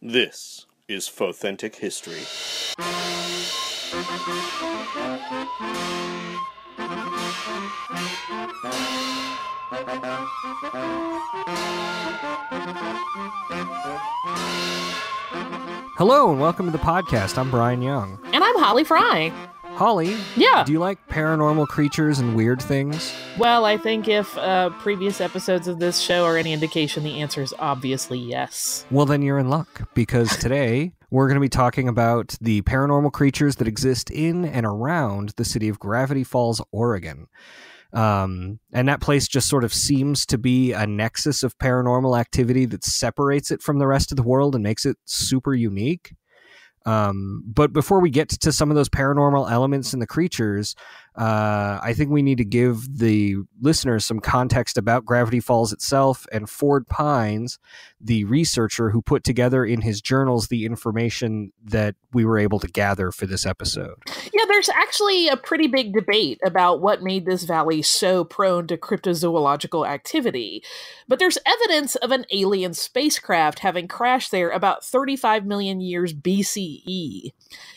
This is Faux-Authentic History. Hello and welcome to the podcast. I'm Brian Young. And I'm Holly Fry. Holly? Yeah. Do you like paranormal creatures and weird things? Well, I think if previous episodes of this show are any indication, the answer is obviously yes. Well, then you're in luck, because today we're going to be talking about the paranormal creatures that exist in and around the city of Gravity Falls, Oregon. And that place just sort of seems to be a nexus of paranormal activity that separates it from the rest of the world and makes it super unique. But before we get to some of those paranormal elements and the creatures, I think we need to give the listeners some context about Gravity Falls itself and Ford Pines, the researcher who put together in his journals the information that we were able to gather for this episode. Yeah, there's actually a pretty big debate about what made this valley so prone to cryptozoological activity. But there's evidence of an alien spacecraft having crashed there about 35 million years BCE.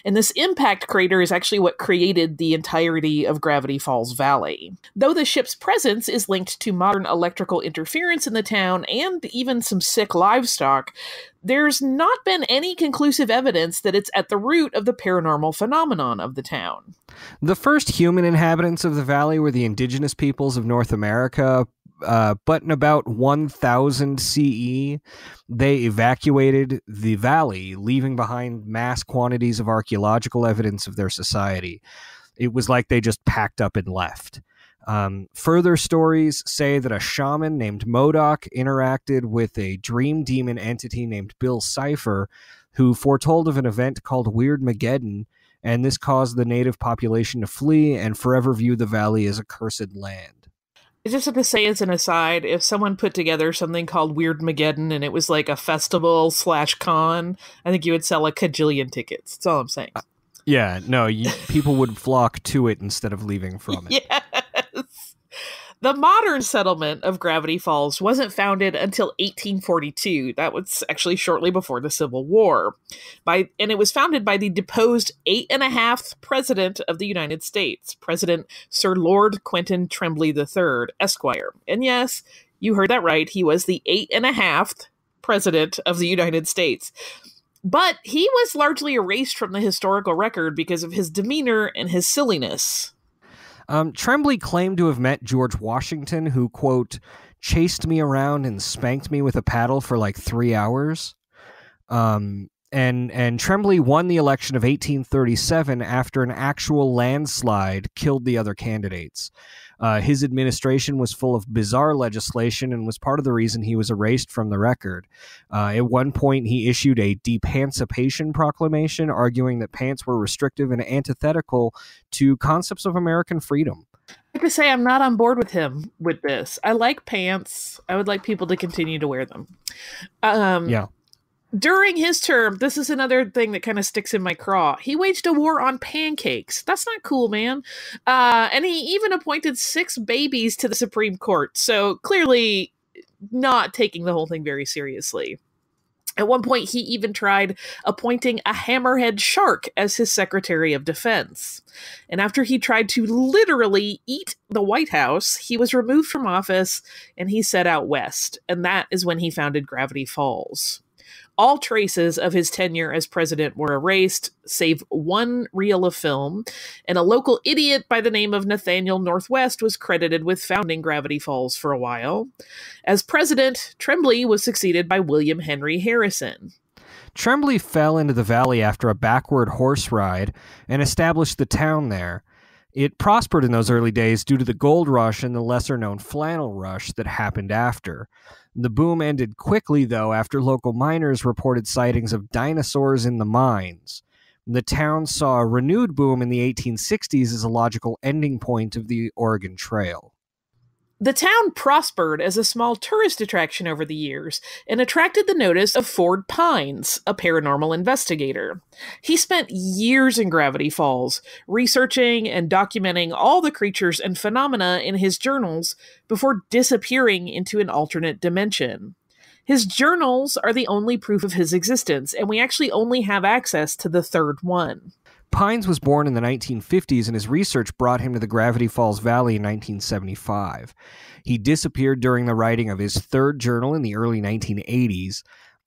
And this impact crater is actually what created the entirety of Gravity Falls Valley. Though the ship's presence is linked to modern electrical interference in the town and even some sick livestock, there's not been any conclusive evidence that it's at the root of the paranormal phenomenon of the town. The first human inhabitants of the valley were the indigenous peoples of North America, but in about 1000 CE, they evacuated the valley, leaving behind mass quantities of archaeological evidence of their society. It was like they just packed up and left. Further stories say that a shaman named Modoc interacted with a dream demon entity named Bill Cipher, who foretold of an event called Weirdmageddon, and this caused the native population to flee and forever view the valley as a cursed land. I just have to say as an aside, if someone put together something called Weirdmageddon and it was like a festival/con, I think you would sell a cajillion tickets. That's all I'm saying. Yeah, no, people would flock to it instead of leaving from it. Yes. The modern settlement of Gravity Falls wasn't founded until 1842. That was actually shortly before the Civil War. And it was founded by the deposed 8.5th President of the United States, President Sir Lord Quentin Tremblay III, Esquire. And yes, you heard that right. He was the 8.5th President of the United States. But he was largely erased from the historical record because of his demeanor and his silliness. Tremblay claimed to have met George Washington, who, quote, chased me around and spanked me with a paddle for like 3 hours. And Tremblay won the election of 1837 after an actual landslide killed the other candidates. His administration was full of bizarre legislation and was part of the reason he was erased from the record. At one point, he issued a depantsipation proclamation, arguing that pants were restrictive and antithetical to concepts of American freedom. I have to say, I'm not on board with him with this. I like pants. I would like people to continue to wear them. Yeah. During his term, this is another thing that kind of sticks in my craw. He waged a war on pancakes. That's not cool, man. And he even appointed 6 babies to the Supreme Court. So clearly not taking the whole thing very seriously. At one point, he even tried appointing a hammerhead shark as his Secretary of Defense. And after he tried to literally eat the White House, he was removed from office and he set out west. And that is when he founded Gravity Falls. All traces of his tenure as president were erased, save one reel of film, and a local idiot by the name of Nathaniel Northwest was credited with founding Gravity Falls for a while. As president, Tremblay was succeeded by William Henry Harrison. Tremblay fell into the valley after a backward horse ride and established the town there. It prospered in those early days due to the gold rush and the lesser-known flannel rush that happened after. The boom ended quickly, though, after local miners reported sightings of dinosaurs in the mines. The town saw a renewed boom in the 1860s as a logical ending point of the Oregon Trail. The town prospered as a small tourist attraction over the years and attracted the notice of Ford Pines, a paranormal investigator. He spent years in Gravity Falls, researching and documenting all the creatures and phenomena in his journals before disappearing into an alternate dimension. His journals are the only proof of his existence, and we actually only have access to the third one. Pines was born in the 1950s, and his research brought him to the Gravity Falls Valley in 1975. He disappeared during the writing of his third journal in the early 1980s,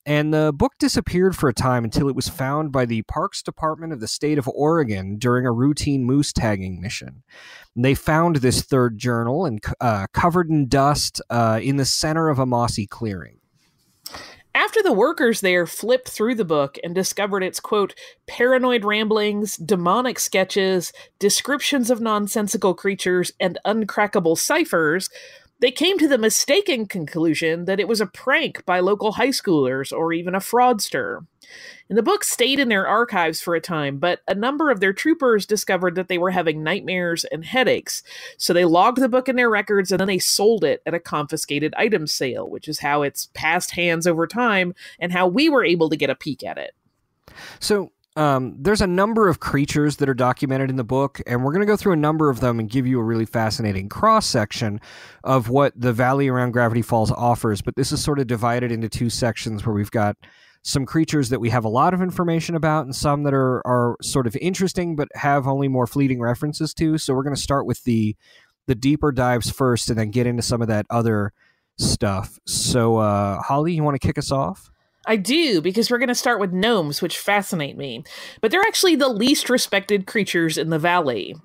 and the book disappeared for a time until it was found by the Parks Department of the state of Oregon during a routine moose tagging mission. They found this third journal and covered in dust in the center of a mossy clearing. After the workers there flipped through the book and discovered its, quote, paranoid ramblings, demonic sketches, descriptions of nonsensical creatures, and uncrackable ciphers, they came to the mistaken conclusion that it was a prank by local high schoolers or even a fraudster. And the book stayed in their archives for a time, but a number of their troopers discovered that they were having nightmares and headaches. So they logged the book in their records and then they sold it at a confiscated items sale, which is how it's passed hands over time and how we were able to get a peek at it. So there's a number of creatures that are documented in the book, and we're going to go through a number of them and give you a really fascinating cross-section of what the valley around Gravity Falls offers. But this is sort of divided into two sections where we've got some creatures that we have a lot of information about and some that are sort of interesting but have only more fleeting references to. So we're going to start with the deeper dives first and then get into some of that other stuff. So Holly, you want to kick us off? I do, because we're going to start with gnomes, which fascinate me. But they're actually the least respected creatures in the valley.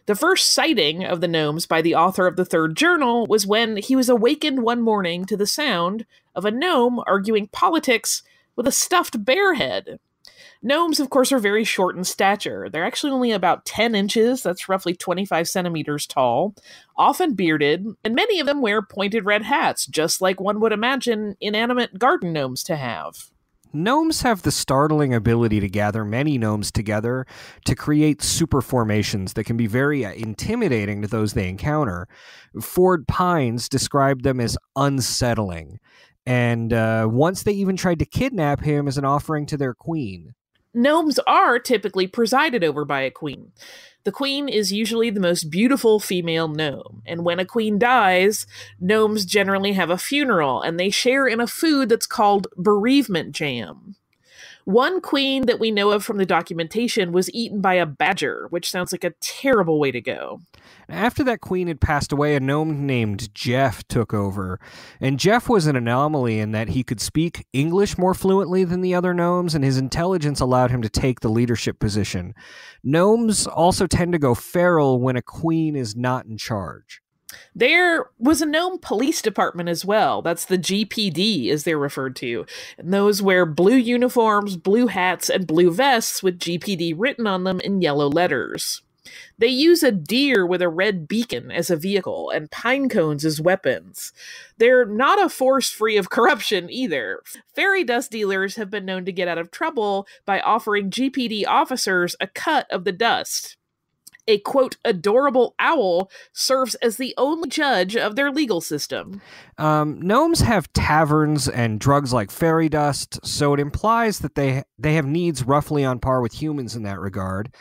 The first sighting of the gnomes by the author of the third journal was when he was awakened one morning to the sound of a gnome arguing politics with a stuffed bear head. Gnomes, of course, are very short in stature. They're actually only about 10 inches, that's roughly 25 centimeters tall, often bearded, and many of them wear pointed red hats, just like one would imagine inanimate garden gnomes to have. Gnomes have the startling ability to gather many gnomes together to create super formations that can be very intimidating to those they encounter. Ford Pines described them as unsettling, and once they even tried to kidnap him as an offering to their queen. Gnomes are typically presided over by a queen. The queen is usually the most beautiful female gnome, and when a queen dies, gnomes generally have a funeral, and they share in a food that's called bereavement jam. One queen that we know of from the documentation was eaten by a badger, which sounds like a terrible way to go. After that queen had passed away, a gnome named Jeff took over. And Jeff was an anomaly in that he could speak English more fluently than the other gnomes, and his intelligence allowed him to take the leadership position. Gnomes also tend to go feral when a queen is not in charge. There was a gnome police department as well. That's the GPD, as they're referred to. And those wear blue uniforms, blue hats, and blue vests with GPD written on them in yellow letters. They use a deer with a red beacon as a vehicle and pine cones as weapons. They're not a force free of corruption either. Fairy dust dealers have been known to get out of trouble by offering GPD officers a cut of the dust. A, quote, adorable owl serves as the only judge of their legal system. Gnomes have taverns and drugs like fairy dust, so it implies that they have needs roughly on par with humans in that regard.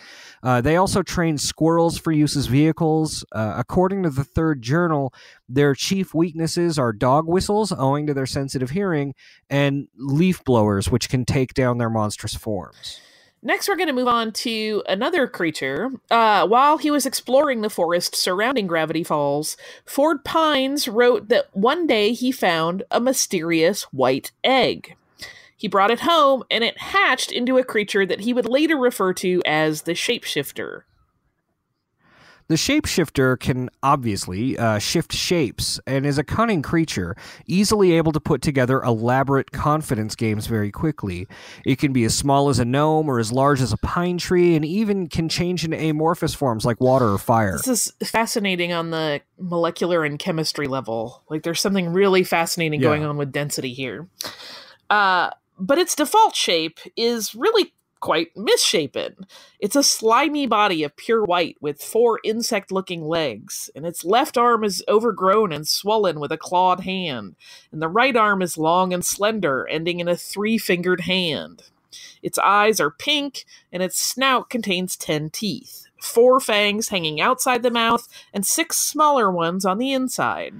They also train squirrels for use as vehicles. According to the third journal, their chief weaknesses are dog whistles, owing to their sensitive hearing, and leaf blowers, which can take down their monstrous forms. Next, we're going to move on to another creature. While he was exploring the forest surrounding Gravity Falls, Ford Pines wrote that one day he found a mysterious white egg. He brought it home, and it hatched into a creature that he would later refer to as the Shapeshifter. The Shapeshifter can obviously shift shapes and is a cunning creature, easily able to put together elaborate confidence games very quickly. It can be as small as a gnome or as large as a pine tree, and even can change into amorphous forms like water or fire. This is fascinating on the molecular and chemistry level. Like, there's something really fascinating going on with density here. But its default shape is really quite misshapen. It's a slimy body of pure white with 4 insect-looking legs, and its left arm is overgrown and swollen with a clawed hand, and the right arm is long and slender, ending in a 3-fingered hand. Its eyes are pink, and its snout contains 10 teeth, 4 fangs hanging outside the mouth, and 6 smaller ones on the inside.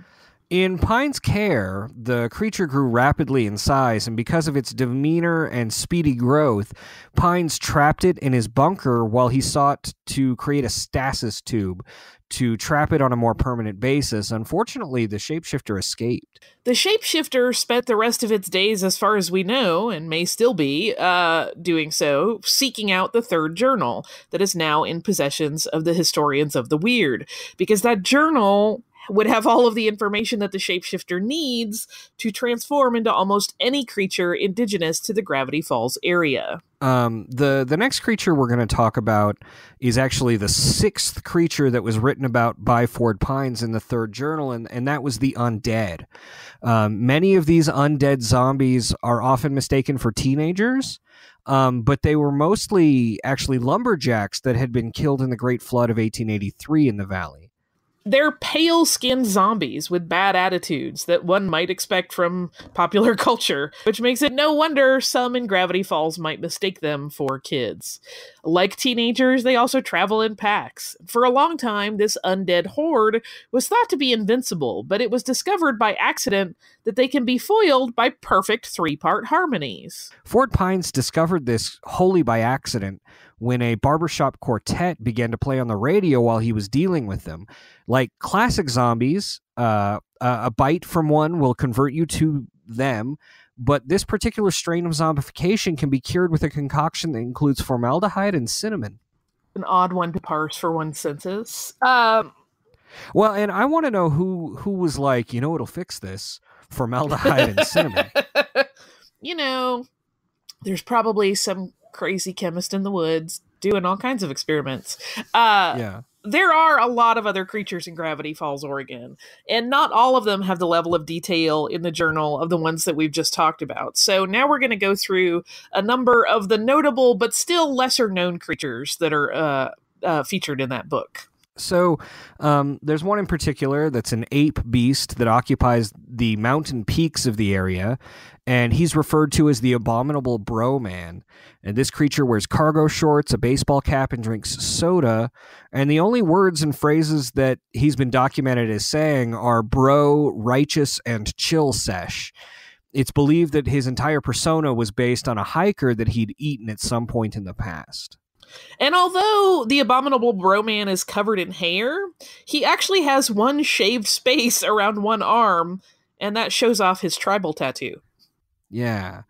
In Pine's care, the creature grew rapidly in size, and because of its demeanor and speedy growth, Pines trapped it in his bunker while he sought to create a stasis tube to trap it on a more permanent basis. Unfortunately, the shapeshifter escaped. The shapeshifter spent the rest of its days, as far as we know, and may still be doing so, seeking out the third journal that is now in possessions of the historians of the weird, because that journal would have all of the information that the shapeshifter needs to transform into almost any creature indigenous to the Gravity Falls area. The next creature we're going to talk about is actually the sixth creature that was written about by Ford Pines in the third journal, and that was the Undead. Many of these undead zombies are often mistaken for teenagers, but they were mostly actually lumberjacks that had been killed in the Great Flood of 1883 in the valley. They're pale-skinned zombies with bad attitudes that one might expect from popular culture, which makes it no wonder some in Gravity Falls might mistake them for kids. Like teenagers, they also travel in packs. For a long time, this undead horde was thought to be invincible, but it was discovered by accident that they can be foiled by perfect three-part harmonies. Fort Pines discovered this wholly by accident when a barbershop quartet began to play on the radio while he was dealing with them. Like classic zombies, a bite from one will convert you to them, but this particular strain of zombification can be cured with a concoction that includes formaldehyde and cinnamon. An odd one to parse for one's senses. Well, and I want to know who was like, it'll fix this. Formaldehyde and cinnamon. There's probably some crazy chemist in the woods doing all kinds of experiments. Yeah. There are a lot of other creatures in Gravity Falls, Oregon, and not all of them have the level of detail in the journal of the ones that we've just talked about. So now we're going to go through a number of the notable but still lesser known creatures that are featured in that book. So there's one in particular that's an ape beast that occupies the mountain peaks of the area, and he's referred to as the Abominable Bro Man. And this creature wears cargo shorts, a baseball cap, and drinks soda. And the only words and phrases that he's been documented as saying are bro, righteous, and chill sesh. It's believed that his entire persona was based on a hiker that he'd eaten at some point in the past. And although the Abominable Bro Man is covered in hair, he actually has one shaved space around one arm, and that shows off his tribal tattoo. Yeah.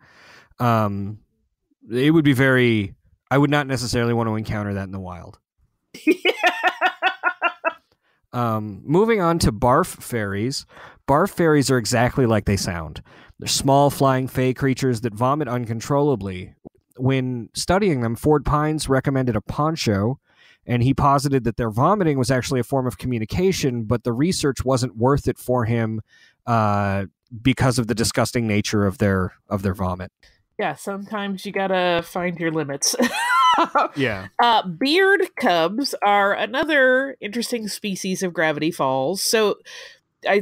It would be I would not necessarily want to encounter that in the wild. Moving on to Barf Fairies. Barf Fairies are exactly like they sound. They're small, flying fey creatures that vomit uncontrollably. When studying them, Ford Pines recommended a poncho, and he posited that their vomiting was actually a form of communication, but the research wasn't worth it for him because of the disgusting nature of their vomit. Yeah, sometimes you gotta find your limits. Yeah. Beard cubs are another interesting species of Gravity Falls. So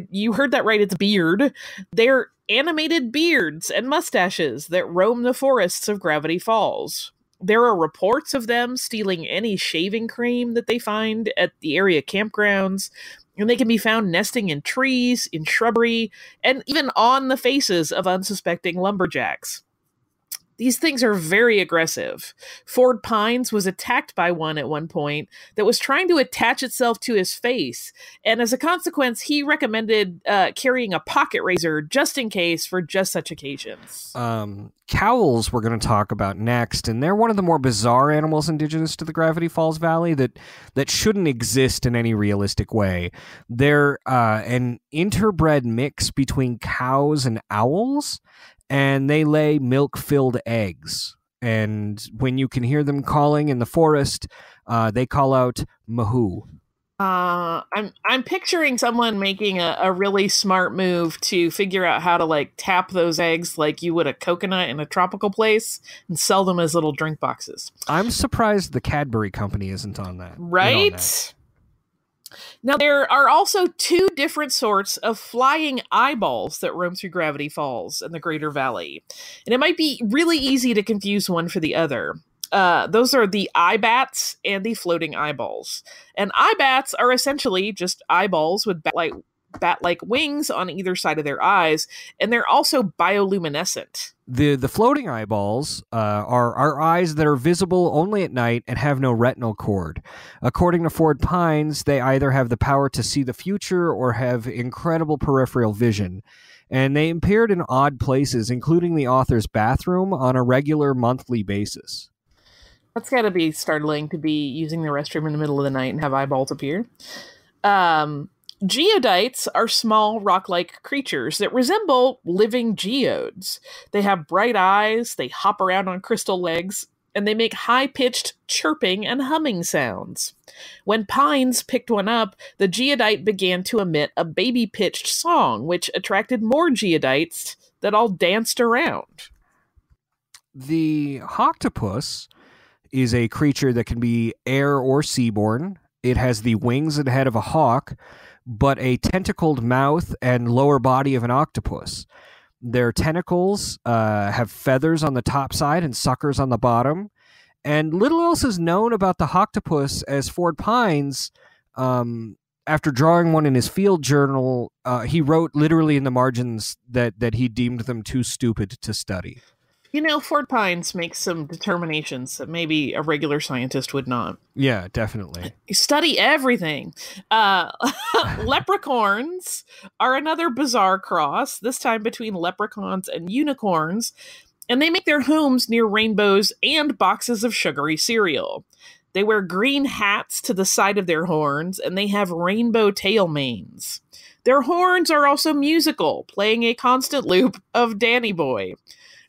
you heard that right, it's beard. They're animated beards and mustaches that roam the forests of Gravity Falls. There are reports of them stealing any shaving cream that they find at the area campgrounds, and they can be found nesting in trees, in shrubbery, and even on the faces of unsuspecting lumberjacks. These things are very aggressive. Ford Pines was attacked by one at one point that was trying to attach itself to his face, and as a consequence, he recommended carrying a pocket razor just in case for just such occasions. Cowls we're going to talk about next, and they're one of the more bizarre animals indigenous to the Gravity Falls Valley that shouldn't exist in any realistic way. They're an interbred mix between cows and owls, and they lay milk-filled eggs. And when you can hear them calling in the forest, they call out Mahoo. I'm picturing someone making a really smart move to figure out how to tap those eggs like you would a coconut in a tropical place and sell them as little drink boxes. I'm surprised the Cadbury Company isn't on that. Right? Now, there are also two different sorts of flying eyeballs that roam through Gravity Falls in the Greater Valley. And it might be really easy to confuse one for the other. Those are the eye bats and the floating eyeballs. And eye bats are essentially just eyeballs with bat-like bat-like wings on either side of their eyes, and they're also bioluminescent. The floating eyeballs are eyes that are visible only at night and have no retinal cord. According to Ford Pines, they either have the power to see the future or have incredible peripheral vision. And they appeared in odd places, including the author's bathroom, on a regular monthly basis. That's got to be startling to be using the restroom in the middle of the night and have eyeballs appear. Geodites are small rock-like creatures that resemble living geodes. They have bright eyes, they hop around on crystal legs, and they make high-pitched chirping and humming sounds. When Pines picked one up, the geodite began to emit a baby-pitched song, which attracted more geodites that all danced around. The octopus is a creature that can be air or seaborne. It has the wings and head of a hawk, but a tentacled mouth and lower body of an octopus. Their tentacles have feathers on the top side and suckers on the bottom. And little else is known about the octopus, as Ford Pines, after drawing one in his field journal, he wrote literally in the margins that he deemed them too stupid to study. You know, Ford Pines makes some determinations that maybe a regular scientist would not. Yeah, definitely. Study everything. Leprechauns are another bizarre cross, this time between leprechauns and unicorns, and they make their homes near rainbows and boxes of sugary cereal. They wear green hats to the side of their horns, and they have rainbow tail manes. Their horns are also musical, playing a constant loop of Danny Boy.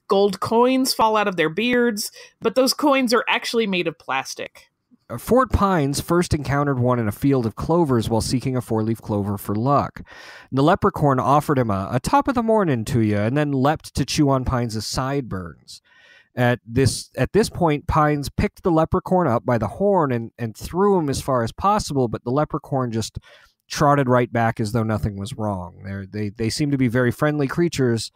Gold coins fall out of their beards, but those coins are actually made of plastic. Ford Pines first encountered one in a field of clovers while seeking a 4-leaf clover for luck. The leprechaun offered him a top of the morning to you, and then leapt to chew on Pines' sideburns. At this point, Pines picked the leprechaun up by the horn and threw him as far as possible, but the leprechaun just trotted right back as though nothing was wrong. They seem to be very friendly creatures,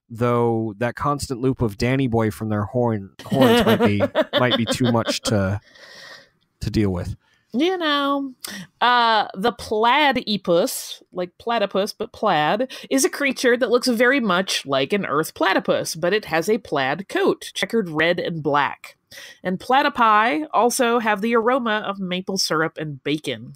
though that constant loop of Danny Boy from their horns might be too much to deal with. You know, the platypus, like platypus, but plaid, is a creature that looks very much like an earth platypus, but it has a plaid coat, checkered red and black. And platypi also have the aroma of maple syrup and bacon.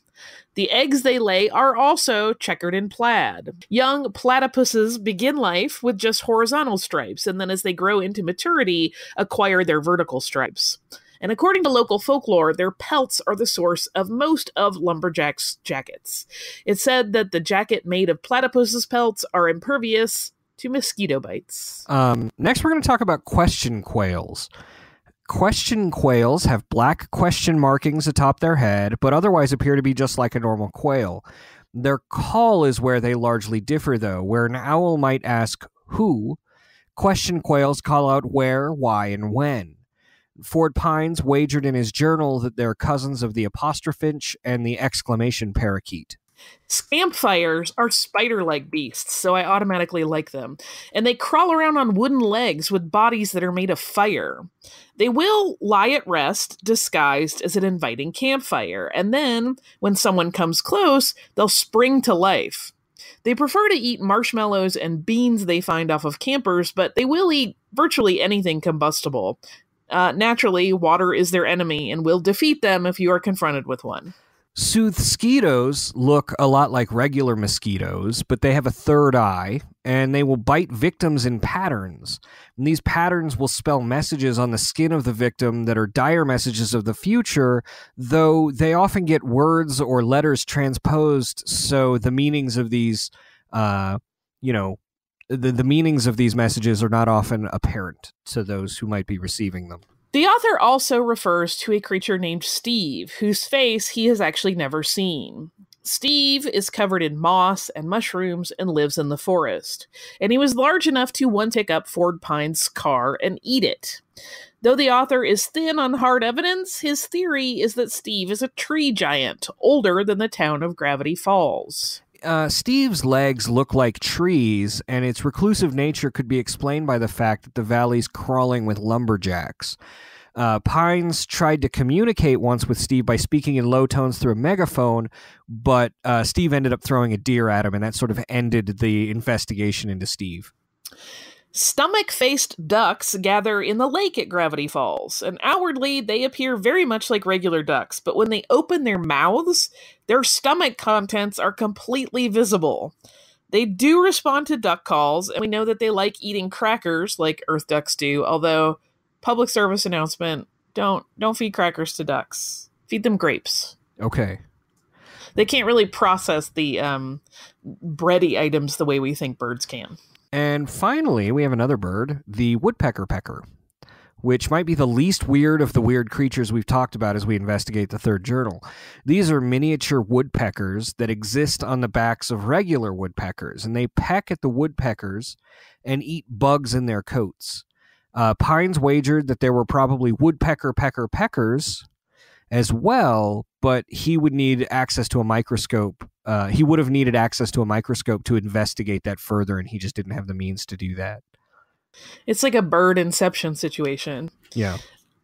The eggs they lay are also checkered in plaid. Young platypuses begin life with just horizontal stripes, and then as they grow into maturity, acquire their vertical stripes. And according to local folklore, their pelts are the source of most of lumberjacks' jackets. It's said that the jacket made of platypus's pelts are impervious to mosquito bites. Next, we're going to talk about question quails. Question quails have black question markings atop their head, but otherwise appear to be just like a normal quail. Their call is where they largely differ, though. Where an owl might ask who, question quails call out where, why, and when. Ford Pines wagered in his journal that they're cousins of the apostrophinch and the exclamation parakeet. Scampfires are spider-like beasts, so I automatically like them. And they crawl around on wooden legs with bodies that are made of fire. They will lie at rest, disguised as an inviting campfire, and then, when someone comes close, they'll spring to life. They prefer to eat marshmallows and beans they find off of campers, but they will eat virtually anything combustible. Naturally, water is their enemy and will defeat them if you are confronted with one. Soothsketos look a lot like regular mosquitoes, but they have a third eye, and they will bite victims in patterns. And these patterns will spell messages on the skin of the victim that are dire messages of the future, though they often get words or letters transposed, so the meanings of these, the meanings of these messages are not often apparent to those who might be receiving them. The author also refers to a creature named Steve, whose face he has actually never seen. Steve is covered in moss and mushrooms and lives in the forest, and he was large enough to one pick up Ford Pine's car and eat it. Though the author is thin on hard evidence, his theory is that Steve is a tree giant, older than the town of Gravity Falls. Steve's legs look like trees, and its reclusive nature could be explained by the fact that the valley's crawling with lumberjacks. Pines tried to communicate once with Steve by speaking in low tones through a megaphone, but Steve ended up throwing a deer at him, and that sort of ended the investigation into Steve. Stomach-faced ducks gather in the lake at Gravity Falls, and outwardly they appear very much like regular ducks, but when they open their mouths, their stomach contents are completely visible. They do respond to duck calls, and we know that they like eating crackers like earth ducks do, although public service announcement, don't feed crackers to ducks. Feed them grapes. Okay. They can't really process the bready items the way we think birds can. And finally, we have another bird, the woodpecker pecker, which might be the least weird of the weird creatures we've talked about as we investigate the third journal. These are miniature woodpeckers that exist on the backs of regular woodpeckers, and they peck at the woodpeckers and eat bugs in their coats. Pines wagered that there were probably peckers as well, but he would need access to a microscope. He would have needed access to a microscope to investigate that further, and he just didn't have the means to do that. It's like a bird inception situation. Yeah.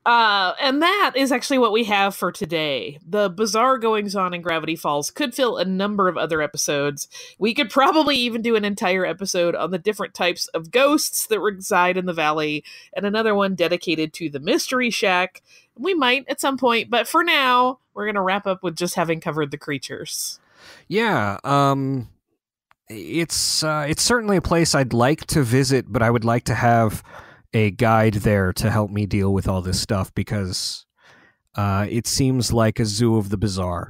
And that is actually what we have for today. The bizarre goings-on in Gravity Falls could fill a number of other episodes. We could probably even do an entire episode on the different types of ghosts that reside in the valley, and another one dedicated to the Mystery Shack. We might at some point, but for now, we're going to wrap up with just having covered the creatures. Yeah, it's certainly a place I'd like to visit, but I would like to have a guide there to help me deal with all this stuff, because it seems like a zoo of the bizarre.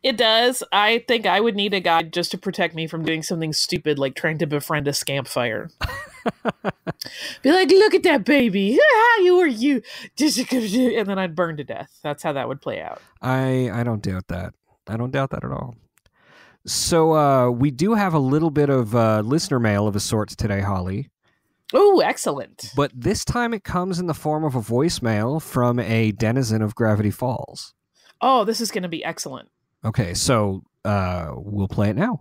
It does. I think I would need a guide just to protect me from doing something stupid like trying to befriend a scampfire. Be like, look at that baby. You are you. And then I'd burn to death. That's how that would play out. I don't doubt that. I don't doubt that at all. So we do have a little bit of listener mail of a sort today, Holly. Oh, excellent. But this time it comes in the form of a voicemail from a denizen of Gravity Falls. Oh, this is going to be excellent. Okay, so we'll play it now.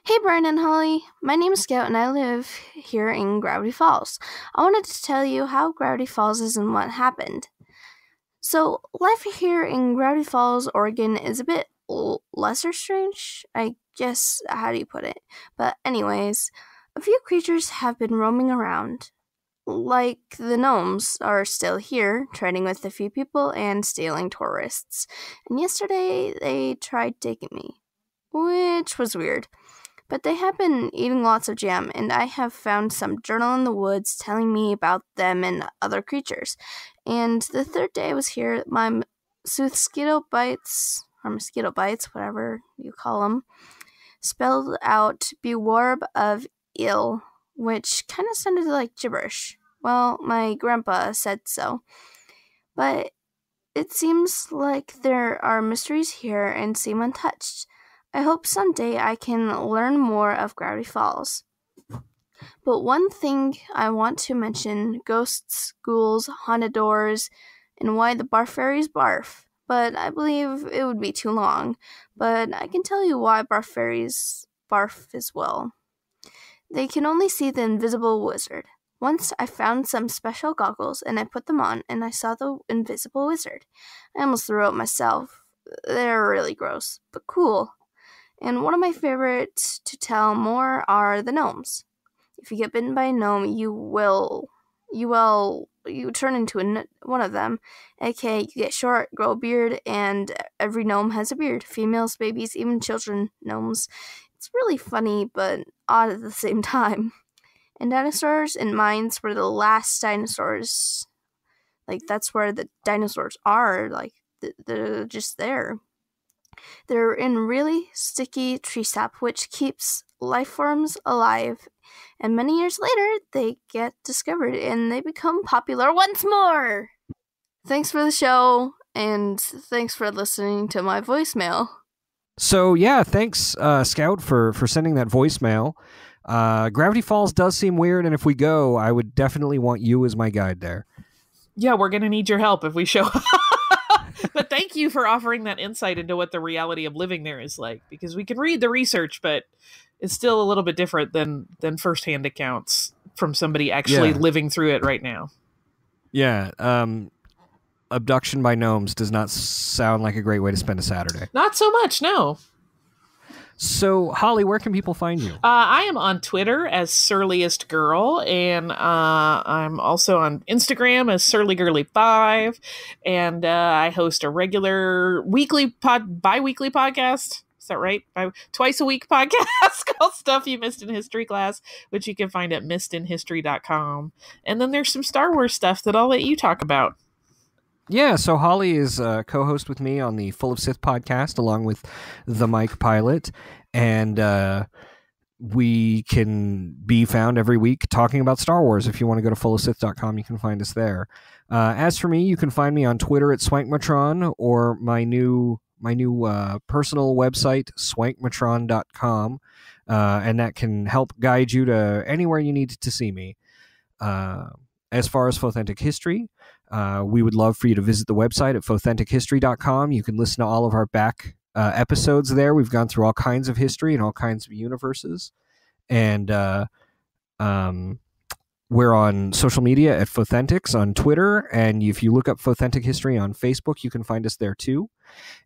Hey, Bryan and Holly. My name is Scout, and I live here in Gravity Falls. I wanted to tell you how Gravity Falls is and what happened. So, life here in Gravity Falls, Oregon is a bit lesser strange, I guess. How do you put it? But anyways, a few creatures have been roaming around. Like the gnomes are still here, trading with a few people and stealing tourists. And yesterday, they tried taking me, which was weird. But they have been eating lots of jam, and I have found some journal in the woods telling me about them and other creatures. And the third day I was here, my mosquito bites, whatever you call them, spelled out Bewarb of Ill, which kind of sounded like gibberish. Well, my grandpa said so. But it seems like there are mysteries here and seem untouched. I hope someday I can learn more of Gravity Falls. But one thing I want to mention, ghosts, ghouls, haunted doors, and why the Barf Fairies barf. But I believe it would be too long. But I can tell you why Barf Fairies barf as well. They can only see the invisible wizard. Once I found some special goggles and I put them on and I saw the invisible wizard. I almost threw up myself. They're really gross, but cool. And one of my favorites to tell more are the gnomes. If you get bitten by a gnome, you turn into one of them. aka you get short, grow a beard, and every gnome has a beard. Females, babies, even children, gnomes. It's really funny, but odd at the same time. And dinosaurs and mines were the last dinosaurs. Like, that's where the dinosaurs are. Like, they're just there. They're in really sticky tree sap, which keeps life forms alive. And many years later, they get discovered and they become popular once more. Thanks for the show, and thanks for listening to my voicemail. So yeah, thanks, Scout, for sending that voicemail. Gravity Falls does seem weird, and if we go, I would definitely want you as my guide there. Yeah, we're going to need your help if we show up. But thank you for offering that insight into what the reality of living there is like, because we can read the research, but it's still a little bit different than firsthand accounts from somebody actually living through it right now. Yeah. Abduction by gnomes does not sound like a great way to spend a Saturday. Not so much, no. So, Holly, where can people find you? I am on Twitter as Surliest Girl, and I'm also on Instagram as SurlyGirly5, and I host a regular bi-weekly podcast. Is that right? Twice a week podcast called Stuff You Missed in History Class, which you can find at missedinhistory.com. And then there's some Star Wars stuff that I'll let you talk about. Yeah, so Holly is a co-host with me on the Full of Sith podcast, along with the Mike Pilot, and we can be found every week talking about Star Wars. If you want to go to fullofsith.com, you can find us there. As for me, you can find me on Twitter at Swankmatron, or my new personal website, swankmatron.com, and that can help guide you to anywhere you need to see me. As far as Authentic History, we would love for you to visit the website at fauthentichistory.com. You can listen to all of our back episodes there. We've gone through all kinds of history and all kinds of universes. And we're on social media at Fauthentics on Twitter. And if you look up Fauthentic History on Facebook, you can find us there too.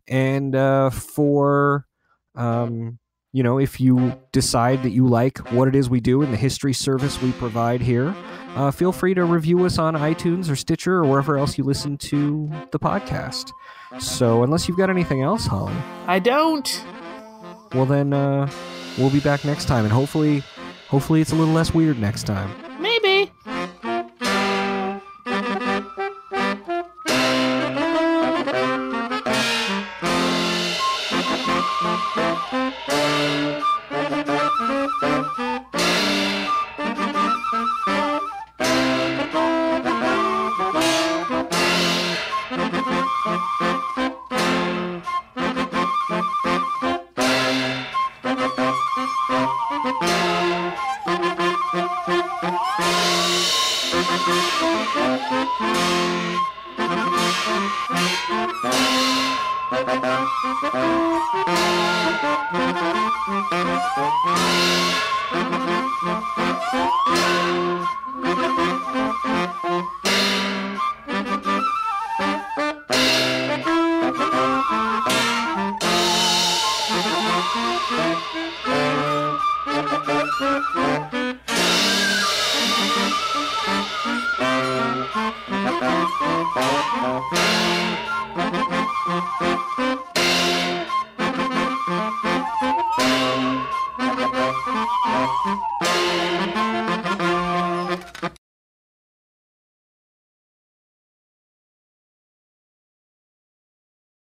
And if you decide that you like what it is we do and the history service we provide here, feel free to review us on iTunes or Stitcher or wherever else you listen to the podcast. So unless you've got anything else, Holly. I don't. Well, then we'll be back next time, and hopefully it's a little less weird next time. Maybe.